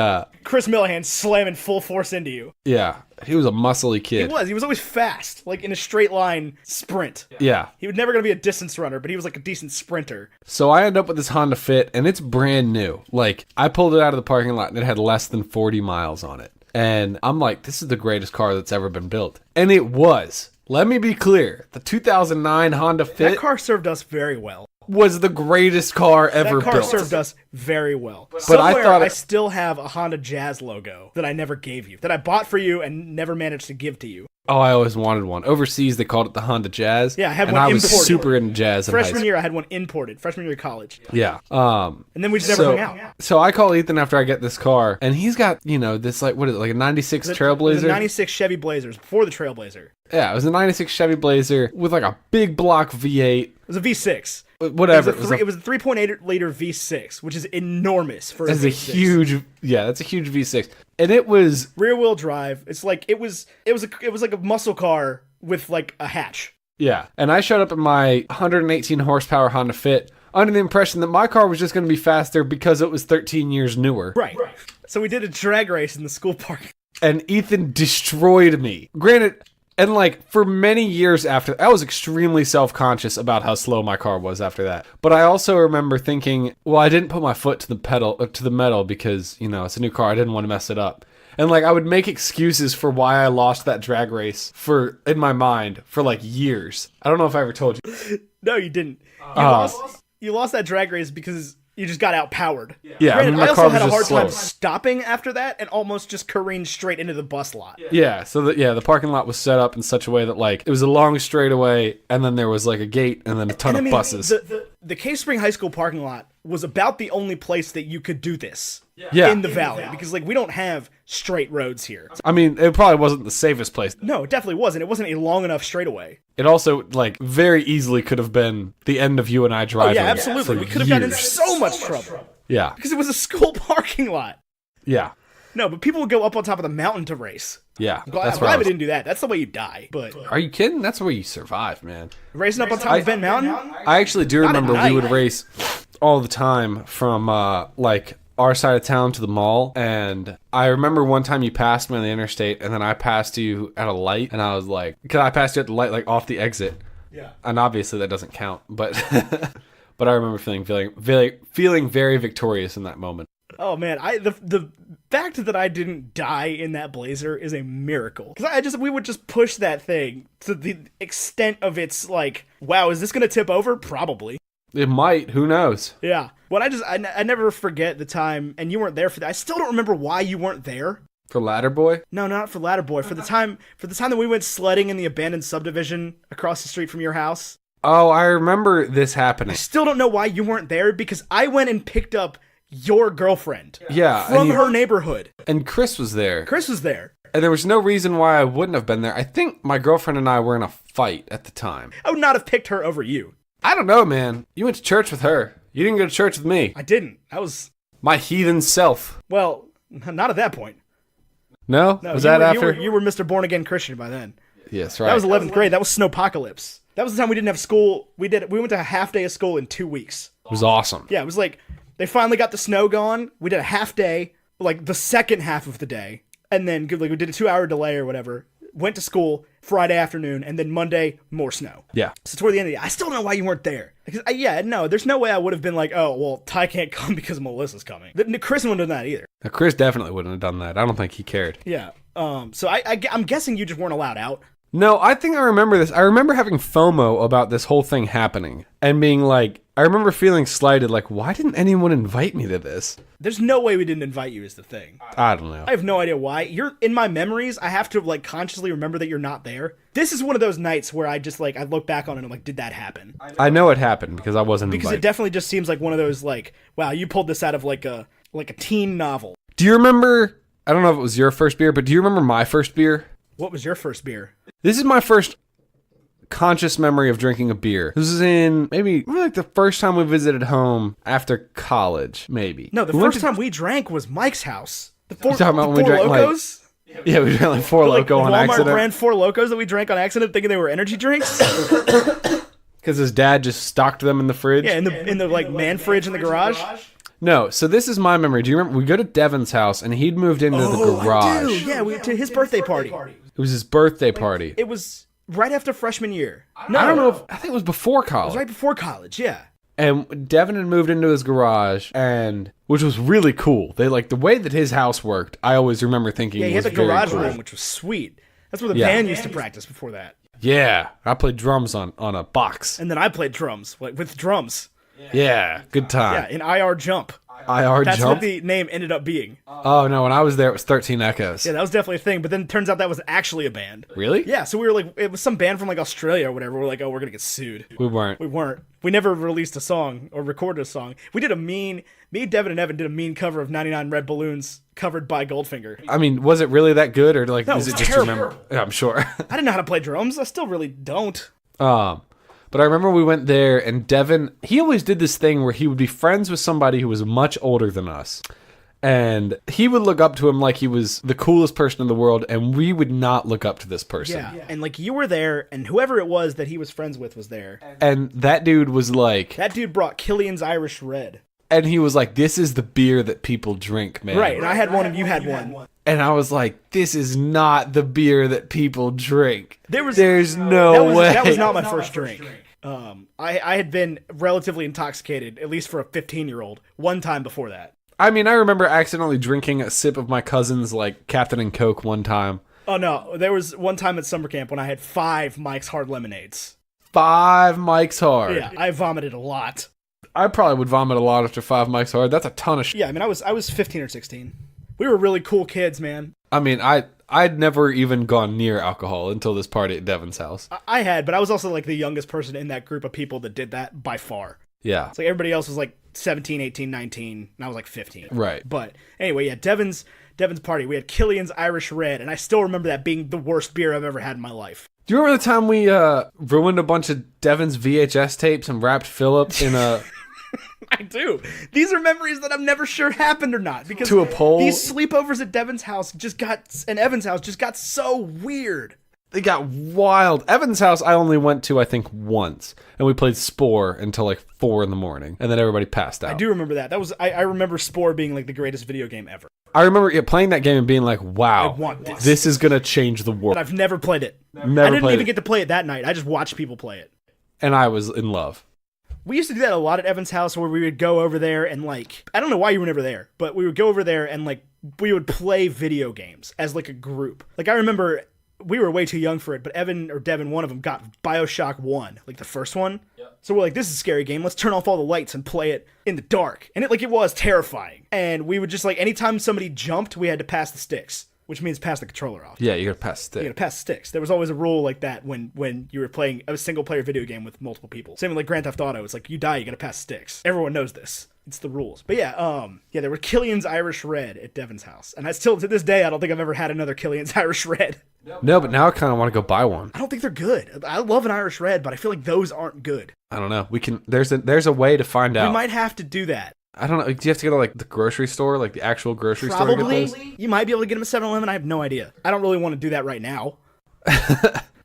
Chris Millihan slamming full force into you. Yeah, he was a muscly kid. He was always fast, like in a straight line sprint. Yeah. He was never going to be a distance runner, but he was like a decent sprinter. So I ended up with this Honda Fit, and it's brand new. Like, I pulled it out of the parking lot, and it had less than 40 miles on it. And I'm like, this is the greatest car that's ever been built. And it was. Let me be clear. The 2009 Honda Fit... That car served us very well. Was the greatest car ever built. That car served us very well. But Somewhere, I still have a Honda Jazz logo that I never gave you, that I bought for you and never managed to give to you. Oh, I always wanted one. Overseas, they called it the Honda Jazz. Yeah, I had and one I was imported. super into jazz in high Freshman school. year, I had one imported. Freshman year of college. Yeah. And then we just never hung out. So I call Ethan after I get this car, and he's got, this, like, what is it, like a 96 Trailblazer? It was a 96 Chevy Blazers, before the Trailblazer. Yeah, it was a 96 Chevy Blazer with, like, a big block V8. It was a V6. Whatever. It was a 3.8 liter V6, which is enormous for a V6. V6. That's a huge V6. And it was... rear wheel drive. It's like, it was like a muscle car with, like, a hatch. Yeah. And I showed up in my 118 horsepower Honda Fit under the impression that my car was just going to be faster because it was 13 years newer. Right. So we did a drag race in the school park. And Ethan destroyed me. Granted... And, like, for many years after, I was extremely self-conscious about how slow my car was after that. But I also remember thinking, well, I didn't put my foot to the metal because, it's a new car. I didn't want to mess it up. And, like, I would make excuses for why I lost that drag race in my mind for, like, years. I don't know if I ever told you. No, you didn't. You you lost that drag race because you just got outpowered. Yeah, Granted, my I car also was had a hard just time slow. stopping after that and almost just careened straight into the bus lot. Yeah, so the parking lot was set up in such a way that like it was a long straightaway, and then there was like a gate, and then a ton of buses. The Cave Spring High School parking lot was about the only place that you could do this Yeah. in the valley because like we don't have straight roads here. I mean, it probably wasn't the safest place. No, it definitely wasn't. It wasn't a long enough straightaway. It also like very easily could have been the end of you and I driving. Oh, yeah, absolutely. for We could have gotten in years. so much trouble Yeah, because it was a school parking lot. yeah, No, but people would go up on top of the mountain to race. yeah. Glad, That's I'm glad right. we didn't do that. That's the way you die. But Are you kidding? That's where you survive, man. racing up on top of Bent Mountain? I actually do at remember we night. would race all the time from like our side of town to the mall, and I remember one time you passed me on the interstate, and then I passed you at a light, and I was like, because I passed you at the light, like off the exit. Yeah. And obviously that doesn't count, but but I remember feeling very victorious in that moment. Oh man, the fact that I didn't die in that blazer is a miracle. Because we would just push that thing to the extent of its like, wow, is this gonna tip over? Probably. It might. Who knows? Yeah. Well, I never forget the time, and you weren't there for that. I still don't remember why you weren't there. For Ladder Boy? No, not for Ladder Boy. For the time that we went sledding in the abandoned subdivision across the street from your house. Oh, I remember this happening. I still don't know why you weren't there because I went and picked up your girlfriend Yeah. from her neighborhood. And Chris was there. Chris was there. And there was no reason why I wouldn't have been there. I think my girlfriend and I were in a fight at the time. I would not have picked her over you. I don't know, man. You went to church with her. You didn't go to church with me. I didn't. I was, My heathen self. well, not at that point. No? No, Was you that were, after? You were Mr. Born Again Christian by then. Yes, right. That was 11th grade. That was Snowpocalypse. That was the time we didn't have school. We went to a half day of school in 2 weeks. It was awesome. Yeah, it was like they finally got the snow gone. We did a half day, like the second half of the day, and then like we did a 2-hour delay or whatever. Went to school Friday afternoon, and then Monday more snow. Yeah. So toward the end of the day, I still don't know why you weren't there. Because, no, there's no way I would have been like, oh, well, Ty can't come because Melissa's coming. Chris wouldn't have done that either. Now, Chris definitely wouldn't have done that. I don't think he cared. Yeah. So I'm guessing you just weren't allowed out. No, I think I remember this. I remember having FOMO about this whole thing happening and being like, I remember feeling slighted, like, why didn't anyone invite me to this? There's no way we didn't invite you is the thing. I don't know. I have no idea why. You're in my memories. I have to like consciously remember that you're not there. This is one of those nights where I just like I look back on it and I'm like, did that happen? I know it happened because I wasn't Because invited. it definitely just seems like one of those like, wow, you pulled this out of like a teen novel. Do you remember, I don't know if it was your first beer, but do you remember my first beer? What was your first beer? This is my first conscious memory of drinking a beer. This was in maybe like the first time we visited home after college, maybe. No, the We went first to- time we drank was Mike's house. The four, You talking about the when we Four drank, like, Locos? Yeah, we drank like Four Like Loko on Walmart accident. brand Four Locos that we drank on accident thinking they were energy drinks? Because his dad just stocked them in the fridge. Yeah, in the like man fridge in the garage. No, so this is my memory. Do you remember? We go to Devin's house, and he'd moved into the garage. Dude, yeah, we to his birthday party. It was his birthday party. It was right after freshman year. I don't know if I think it was before college. It was right before college, yeah. And Devin had moved into his garage, and which was really cool. They like the way that his house worked. I always remember thinking, Yeah, he was had the very garage cool. room, which was sweet. That's where the Yeah. band used to practice before that. Yeah, I played drums on a box. And then I played drums, like with drums. Yeah, good Yeah, time. in IR Jump. IR That's jump. what the name ended up being. Oh no, when I was there, it was 13 Echoes. Yeah, that was definitely a thing. But then it turns out that was actually a band. Really? Yeah, so we were like, it was some band from like Australia or whatever. We're like, oh, we're gonna get sued. We weren't. We weren't. We never released a song or recorded a song. We did me, Devin, and Evan did a mean cover of 99 Red Balloons covered by Goldfinger. I mean, was it really that good, or like No, is it it was just terrible. remember? Yeah, I'm sure. I didn't know how to play drums. I still really don't. But I remember we went there, and Devin, he always did this thing where he would be friends with somebody who was much older than us. And he would look up to him like he was the coolest person in the world, and we would not look up to this person. Yeah. And like you were there, and whoever it was that he was friends with was there. And that dude was like, That dude brought Killian's Irish Red. and he was like, this is the beer that people drink, man. Right, and I had one and you had one. And I was like, this is not the beer that people drink. There's no way. That was not my first drink. I had been relatively intoxicated, at least for a 15-year-old, one time before that. I mean, I remember accidentally drinking a sip of my cousin's, like, Captain and Coke one time. Oh no, there was one time at summer camp when I had 5 Mike's Hard Lemonades. 5 Mike's Hard. Yeah, I vomited a lot. I probably would vomit a lot after 5 mics hard. That's a ton of shit. Yeah, I mean, I was 15 or 16. We were really cool kids, man. I mean, I'd never even gone near alcohol until this party at Devin's house. I had, but I was also like the youngest person in that group of people that did that by far. Yeah. It's like everybody else was like 17, 18, 19, and I was like 15. Right. But anyway, yeah, Devin's party. We had Killian's Irish Red, and I still remember that being the worst beer I've ever had in my life. Do you remember the time we ruined a bunch of Devin's VHS tapes and wrapped Philip in a... I do. These are memories that I'm never sure happened or not, because to a pole? These sleepovers at Devin's house and Evan's house just got so weird. They got wild. Evan's house I only went to, I think, once. And we played Spore until like 4 in the morning. And then everybody passed out. I do remember that. I remember Spore being like the greatest video game ever. I remember playing that game and being like, wow, I want this. This is going to change the world. But I've never played it. Never I didn't played even it. get to play it that night. I just watched people play it. And I was in love. We used to do that a lot at Evan's house, where we would go over there and like, I don't know why you were never there, but we would go over there and like, we would play video games as like a group. Like I remember we were way too young for it, but Evan or Devin, one of them, got BioShock 1, like the first one. Yep. So we're like, this is a scary game. Let's turn off all the lights and play it in the dark. And it was terrifying. And we would just like, anytime somebody jumped, we had to pass the sticks, which means pass the controller off. Yeah, you gotta pass the stick. You gotta pass the sticks. There was always a rule like that when you were playing a single player video game with multiple people. Same with like Grand Theft Auto. It's like, you die, you gotta pass sticks. Everyone knows this. It's the rules. But yeah, there were Killian's Irish Red at Devin's house. And I still, to this day, I don't think I've ever had another Killian's Irish Red. No, but now I kind of want to go buy one. I don't think they're good. I love an Irish Red, but I feel like those aren't good. I don't know. We can. There's a way to find out. We might have to do that. I don't know. Do you have to go to like the grocery store, like the actual grocery store? To get those? You might be able to get them at 7-Eleven. I have no idea. I don't really want to do that right now.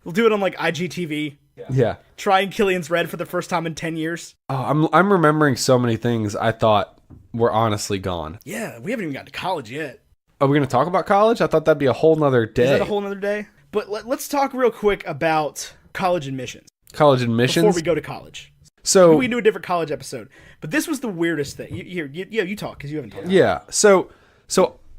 We'll do it on like IGTV. Yeah. Trying Killian's Red for the first time in 10 years. Oh, I'm remembering so many things I thought were honestly gone. Yeah, we haven't even gotten to college yet. Are we going to talk about college? I thought that'd be a whole nother day. Is that a whole nother day? But let's talk real quick about college admissions. College admissions? Before we go to college. So we do a different college episode. But this was the weirdest thing. You talk, because you haven't talked. Yeah. So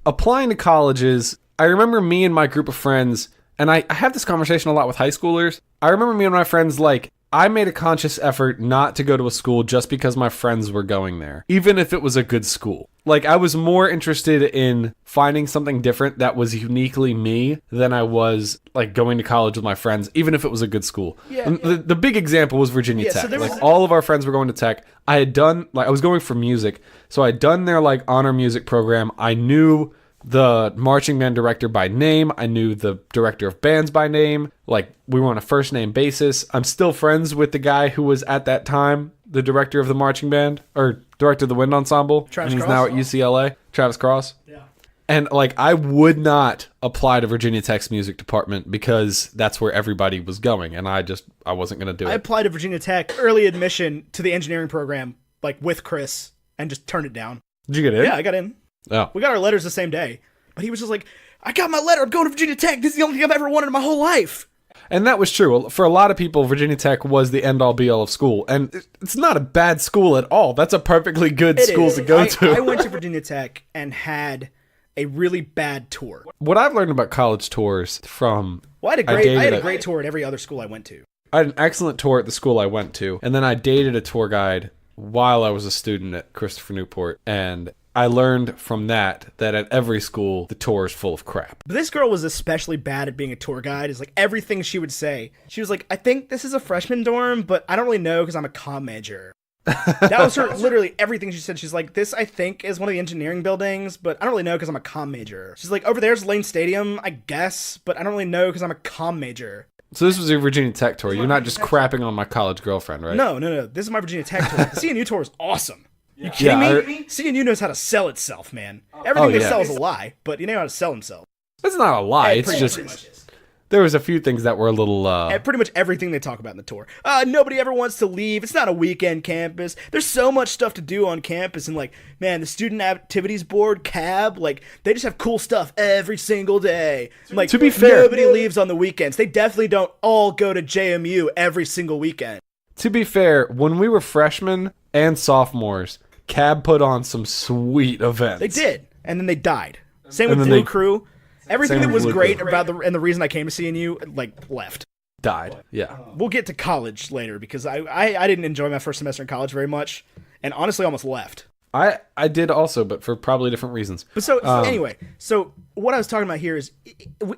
applying to colleges, I remember me and my group of friends, and I have this conversation a lot with high schoolers. I remember me and my friends, like, I made a conscious effort not to go to a school just because my friends were going there, even if it was a good school. Like, I was more interested in finding something different that was uniquely me than I was, like, going to college with my friends, even if it was a good school. Yeah. The big example was Virginia Tech. So like, all of our friends were going to Tech. I was going for music, so I had done their, like, honor music program. I knew the marching band director by name. I knew the director of bands by name. Like, we were on a first name basis. I'm still friends with the guy who was at that time the director of the marching band, or director of the wind ensemble. Travis and he's Cross? now at UCLA. Travis Cross. Yeah. And like, I would not apply to Virginia Tech's music department because that's where everybody was going, and I wasn't going to do it. I applied to Virginia Tech early admission to the engineering program, like with Chris, and just turned it down. Did you get in? Yeah, I got in. Oh. We got our letters the same day. But he was just like, I got my letter. I'm going to Virginia Tech. This is the only thing I've ever wanted in my whole life. And that was true. For a lot of people, Virginia Tech was the end-all be-all of school. And it's not a bad school at all. That's a perfectly good school to go to. I went to Virginia Tech and had a really bad tour. What I've learned about college tours from... Well, I had a great tour at every other school I went to. I had an excellent tour at the school I went to. And then I dated a tour guide while I was a student at Christopher Newport. And I learned from that at every school, the tour is full of crap. But this girl was especially bad at being a tour guide. Is like everything she would say. She was like, I think this is a freshman dorm, but I don't really know because I'm a comm major. That was her, literally everything she said. She's like, this I think is one of the engineering buildings, but I don't really know because I'm a comm major. She's like, over there's Lane Stadium, I guess, but I don't really know because I'm a comm major. So this was your Virginia Tech tour. You're not just crapping on my college girlfriend, right? No. This is my Virginia Tech tour. The CNU tour is awesome. You kidding me? CNU knows how to sell itself, man. Everything they sell is a lie, but you know how to sell themselves. It's not a lie. It's just there was a few things that were a little... Pretty much everything they talk about in the tour. Nobody ever wants to leave. It's not a weekend campus. There's so much stuff to do on campus. And like, man, the Student Activities Board, CAB, like, they just have cool stuff every single day. Like, to be fair, nobody leaves on the weekends. They definitely don't all go to JMU every single weekend. To be fair, when we were freshmen and sophomores, CAB put on some sweet events. They did. And then they died. Same with Blue Crew. Everything that was great about and the reason I came to CNU, like, left. Died. Yeah. We'll get to college later because I didn't enjoy my first semester in college very much. and honestly almost left. I did also, but for probably different reasons. But so anyway, so what I was talking about here is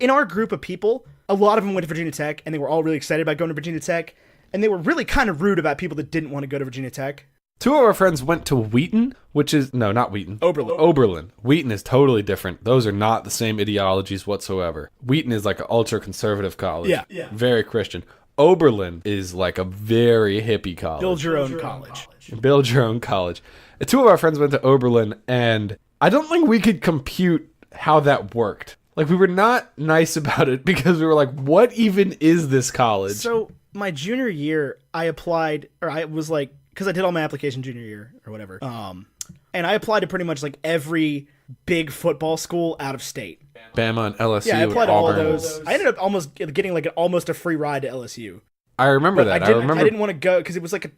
in our group of people, a lot of them went to Virginia Tech, and they were all really excited about going to Virginia Tech, and they were really kind of rude about people that didn't want to go to Virginia Tech. Two of our friends went to Wheaton, which is... No, not Wheaton. Oberlin. Wheaton is totally different. Those are not the same ideologies whatsoever. Wheaton is like an ultra-conservative college. Yeah. Very Christian. Oberlin is like a very hippie college. Build your own college. Build your own college. Two of our friends went to Oberlin, and I don't think we could compute how that worked. Like, we were not nice about it because we were like, what even is this college? So, my junior year, I applied, or I was like, because I did all my application junior year, or whatever, and I applied to pretty much, like, every big football school out of state. Bama and LSU. Yeah, I applied to all Auburn. those. I ended up almost getting, like, almost a free ride to LSU. I remember that. I didn't want to go because it was like a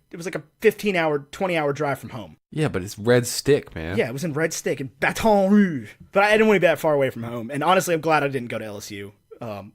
15-hour, 20-hour drive from home. Yeah, but it's Red Stick, man. Yeah, it was in Red Stick in Baton Rouge. But I didn't want to be that far away from home. And honestly, I'm glad I didn't go to LSU.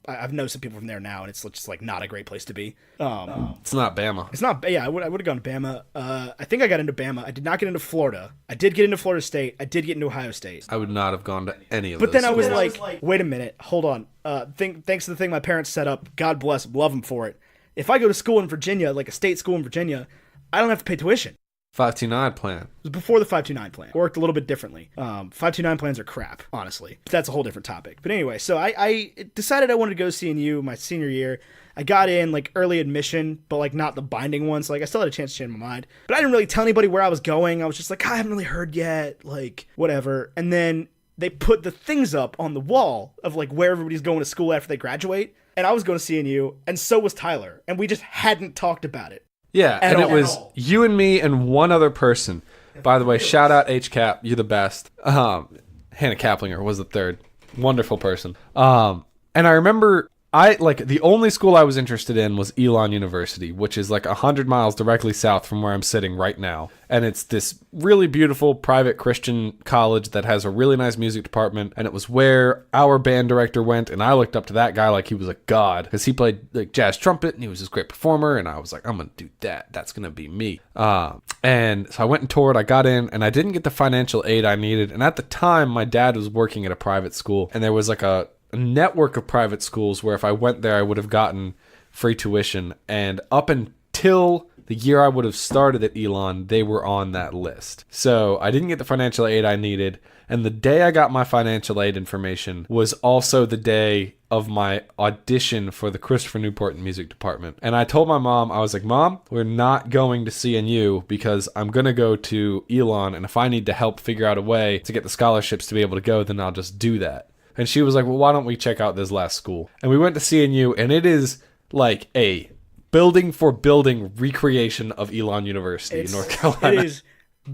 I've known some people from there now, and it's just like not a great place to be. It's not Bama. It's not. Yeah, I would have gone to Bama. I think I got into Bama. I did not get into Florida. I did get into Florida State. I did get into Ohio State. I would not have gone to any of those. But then I was like, wait a minute, hold on. Thanks to the thing my parents set up, God bless them, love them for it. If I go to school in Virginia, like a state school in Virginia, I don't have to pay tuition. 529 plan. It was before the 529 plan. It worked a little bit differently. 529 plans are crap, honestly. But that's a whole different topic. But anyway, so I decided I wanted to go to CNU my senior year. I got in like early admission, but like not the binding one. So like I still had a chance to change my mind. But I didn't really tell anybody where I was going. I was just like, I haven't really heard yet. Like, whatever. And then they put the things up on the wall of like where everybody's going to school after they graduate. And I was going to CNU, and so was Tyler. And we just hadn't talked about it. Yeah, and it was you and me and one other person. By the way, shout out HCAP, you're the best. Hannah Kaplinger was the third. Wonderful person. And I remember the only school I was interested in was Elon University, which is like 100 miles directly south from where I'm sitting right now. And it's this really beautiful private Christian college that has a really nice music department. And it was where our band director went. And I looked up to that guy like he was a god because he played like jazz trumpet and he was this great performer. And I was like, I'm going to do that. That's going to be me. And so I went and toured. I got in and I didn't get the financial aid I needed. And at the time, my dad was working at a private school. And there was like a network of private schools where if I went there, I would have gotten free tuition. And up until the year I would have started at Elon, they were on that list. So I didn't get the financial aid I needed. And the day I got my financial aid information was also the day of my audition for the Christopher Newport Music Department. And I told my mom, I was like, Mom, we're not going to CNU because I'm going to go to Elon. And if I need to help figure out a way to get the scholarships to be able to go, then I'll just do that. And she was like, well, why don't we check out this last school? And we went to CNU, and it is like a building for building recreation of Elon University in North Carolina. It is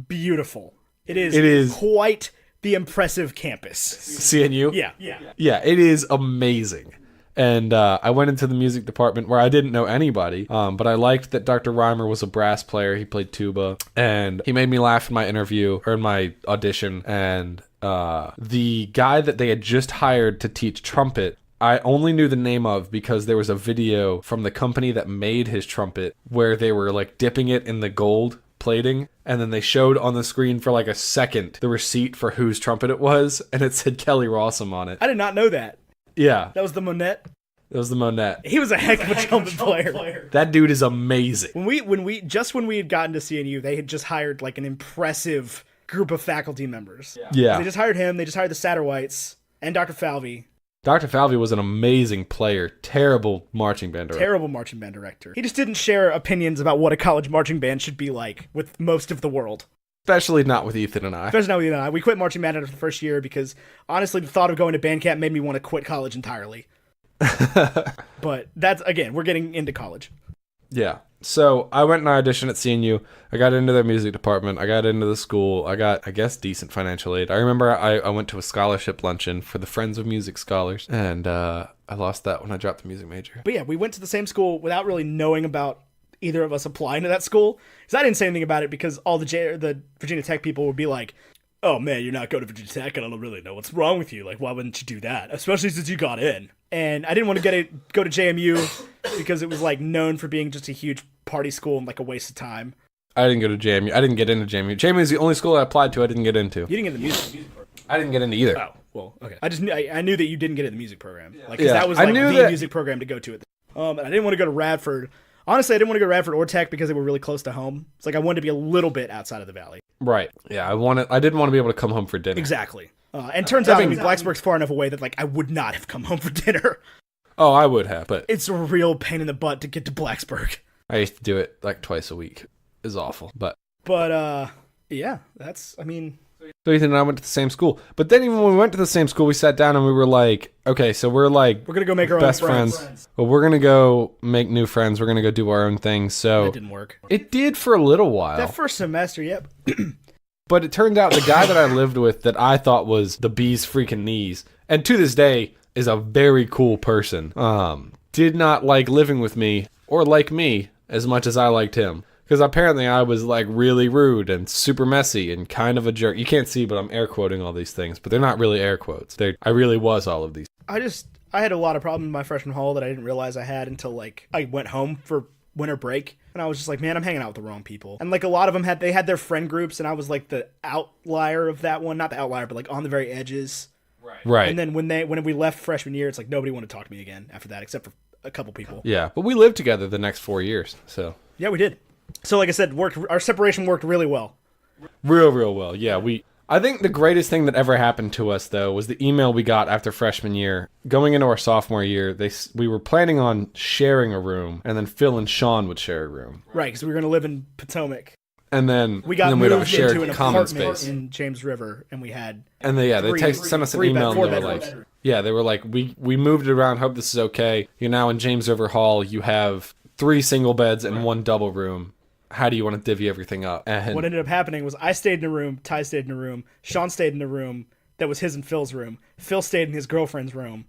beautiful. It is quite the impressive campus. CNU? Yeah, it is amazing. And I went into the music department where I didn't know anybody, but I liked that Dr. Reimer was a brass player. He played tuba, and he made me laugh in my interview, or in my audition, and the guy that they had just hired to teach trumpet, I only knew the name of because there was a video from the company that made his trumpet where they were like dipping it in the gold plating, and then they showed on the screen for like a second the receipt for whose trumpet it was, and it said Kelly Rossum on it. I did not know that. Yeah. That was the Monette? It was the Monette. He was a heck of a trumpet player. That dude is amazing. When we had gotten to CNU, they had just hired like an impressive group of faculty members. Yeah. They just hired him, they just hired the Satterwhites and Dr. Falvey. Dr. Falvey was an amazing player. Terrible marching band director. He just didn't share opinions about what a college marching band should be like with most of the world. Especially not with Ethan and I. We quit marching band after the first year because, honestly, the thought of going to band camp made me want to quit college entirely. But that's, again, we're getting into college. Yeah. So I went and I auditioned at CNU. I got into their music department. I got into the school. I got, I guess, decent financial aid. I remember I went to a scholarship luncheon for the Friends of Music Scholars, and I lost that when I dropped the music major. But yeah, we went to the same school without really knowing about either of us applying to that school. Because I didn't say anything about it because all the Virginia Tech people would be like, oh man, you're not going to Virginia Tech. I don't really know what's wrong with you. Like, why wouldn't you do that? Especially since you got in. And I didn't want to go to JMU because it was like known for being just a huge party school and like a waste of time. I didn't go to JMU. I didn't get into JMU. JMU is the only school I applied to I didn't get into. You didn't get the music program. I didn't get into either. Oh, well, okay. I knew that you didn't get in the music program. Like, 'cause Yeah. that was I like knew the that- music program to go to. And I didn't want to go to Radford. Honestly, I didn't want to go to Radford or Tech because they were really close to home. It's like I wanted to be a little bit outside of the valley. Right. Yeah, I didn't want to be able to come home for dinner. Exactly. And turns out, Blacksburg's far enough away that like I would not have come home for dinner. Oh, I would have, but It's a real pain in the butt to get to Blacksburg. I used to do it like twice a week. It's awful. But Yeah, so Ethan and I went to the same school. But then even when we went to the same school, we sat down and we were like, okay, so we're like we're going to go make our best own friends. But we're going to go make new friends. We're going to go do our own thing. So That didn't work. it did for a little while. That first semester, yep. But it turned out the guy that I lived with that I thought was the bee's freaking knees, and to this day is a very cool person, did not like living with me or like me as much as I liked him. Because apparently I was like really rude and super messy and kind of a jerk. You can't see, but I'm air quoting all these things, but they're not really air quotes. I really was all of these. I had a lot of problems in my freshman hall that I didn't realize I had until like I went home for winter break, and I was just like, man, I'm hanging out with the wrong people. And like a lot of them had their friend groups, and I was like the outlier of that one. Not the outlier, but like on the very edges. Right. And then when we left freshman year, it's like nobody wanted to talk to me again after that, except for a couple people. Yeah, but we lived together the next 4 years, so. Yeah, we did. So like I said, our separation worked really well. Real well. Yeah, I think the greatest thing that ever happened to us, though, was the email we got after freshman year. Going into our sophomore year, we were planning on sharing a room, and then Phil and Sean would share a room. Right, because we were going to live in Potomac. And then We got we'd all moved share into an common apartment space. in James River, and we had And they sent us an email, and they were like, they were like, we moved it around, hope this is okay. You're now in James River Hall. You have 3 single beds and 1 double room. How do you want to divvy everything up? And what ended up happening was I stayed in a room, Ty stayed in a room, Sean stayed in a room that was his and Phil's room. Phil stayed in his girlfriend's room.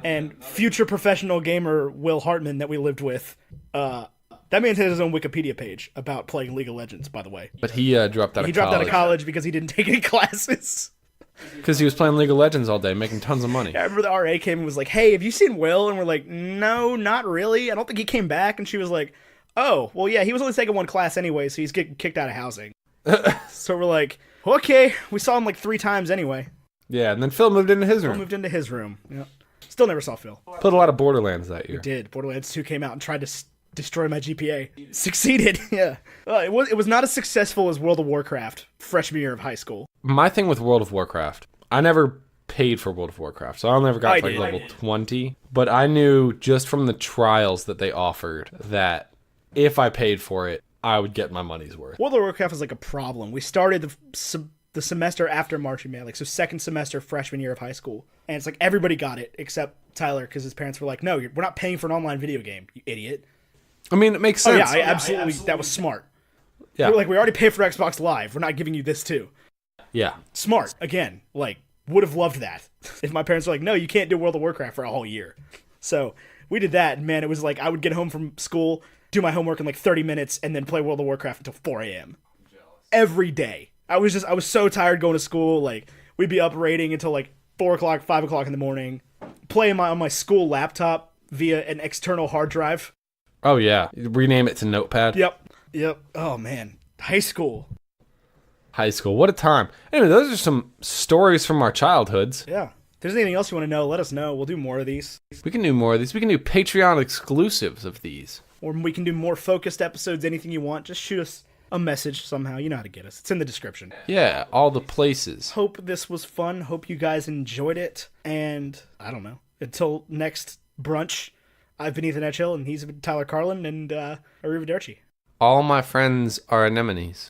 And future professional gamer Will Hartman that we lived with, that man has his own Wikipedia page about playing League of Legends, by the way. But he dropped out of college. He dropped out of college because he didn't take any classes. Because he was playing League of Legends all day, making tons of money. I remember the RA came and was like, hey, have you seen Will? And we're like, no, not really. I don't think he came back. And she was like, oh, well, yeah, he was only taking 1 class anyway, so he's getting kicked out of housing. So we're like, okay, we saw him like 3 times anyway. Yeah, and then Phil moved into his room. Phil moved into his room. Yeah. Still never saw Phil. Played a lot of Borderlands that year. Did. Borderlands 2 came out and tried to destroy my GPA. Succeeded, yeah. It was not as successful as World of Warcraft freshman year of high school. My thing with World of Warcraft, I never paid for World of Warcraft, so I never got to like level 20. But I knew just from the trials that they offered that if I paid for it, I would get my money's worth. World of Warcraft was like a problem. We started the semester after marching band, like so second semester freshman year of high school, and it's like everybody got it except Tyler because his parents were like, "No, we're not paying for an online video game, you idiot." I mean, it makes Oh sense. yeah, absolutely. That was smart. Yeah. We already paid for Xbox Live. We're not giving you this too. Yeah. Smart. Again, like would have loved that if my parents were like, "No, you can't do World of Warcraft for a whole year." So we did that, and man, it was like I would get home from school, do my homework in like 30 minutes, and then play World of Warcraft until 4 a.m. every day. I was so tired going to school. Like we'd be up raiding until like 4 o'clock, 5 o'clock in the morning, playing on my school laptop via an external hard drive. Oh yeah, rename it to Notepad. Yep. Oh man, high school. High school, what a time. Anyway, those are some stories from our childhoods. Yeah. If there's anything else you want to know, let us know. We'll do more of these. We can do more of these. We can do Patreon exclusives of these. Or we can do more focused episodes, anything you want. Just shoot us a message somehow. You know how to get us. It's in the description. Yeah, all the places. Hope this was fun. Hope you guys enjoyed it. And, I don't know. Until next brunch, I've been Ethan Edgehill, and he's been Tyler Carlin, and arrivederci. All my friends are anemones.